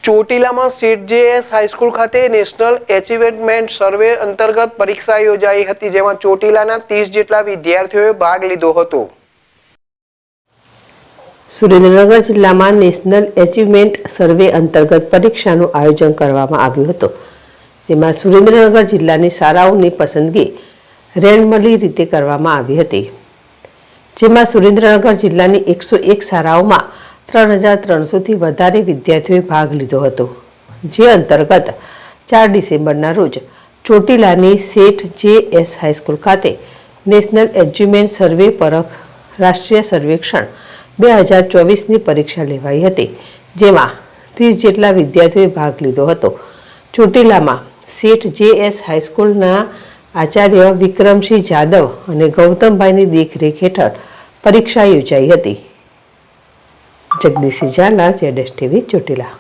ચોટીલામાં સેઠ JS high school ખાતે national achievement સર્વે અંતર્ગત પરીક્ષા યોજાઈ હતી, જેમાં ચોટીલાના 30 જેટલા વિદ્યાર્થીઓએ ભાગ લીધો હતો. સુરેન્દ્રનગર જિલ્લામાં નેશનલ એચિવમેન્ટ સર્વે અંતર્ગત પરીક્ષાનું આયોજન કરવામાં આવ્યું હતું, જેમાં સુરેન્દ્રનગર જિલ્લાની શાળાઓની પસંદગી રેન્ડમલી રીતે કરવામાં આવી હતી, જેમાં સુરેન્દ્રનગર જિલ્લાની 101 શાળાઓમાં 3300થી વધારે વિદ્યાર્થીઓએ ભાગ લીધો હતો, જે અંતર્ગત 4 ડિસેમ્બરના રોજ ચોટીલાની સેઠ જેએસ હાઈસ્કૂલ ખાતે નેશનલ એચિવમેન્ટ સર્વે પરખ રાષ્ટ્રીય સર્વેક્ષણ 2024ની પરીક્ષા લેવાઈ હતી, જેમાં 30 જેટલા વિદ્યાર્થીઓએ ભાગ લીધો હતો. ચોટીલામાં સેઠ જેએસ હાઈસ્કૂલના આચાર્ય વિક્રમસિંહ જાદવ અને ગૌતમભાઈની દેખરેખ હેઠળ પરીક્ષા યોજાઈ હતી. જગદીશ ઝાલા, ZSTV ચોટીલા.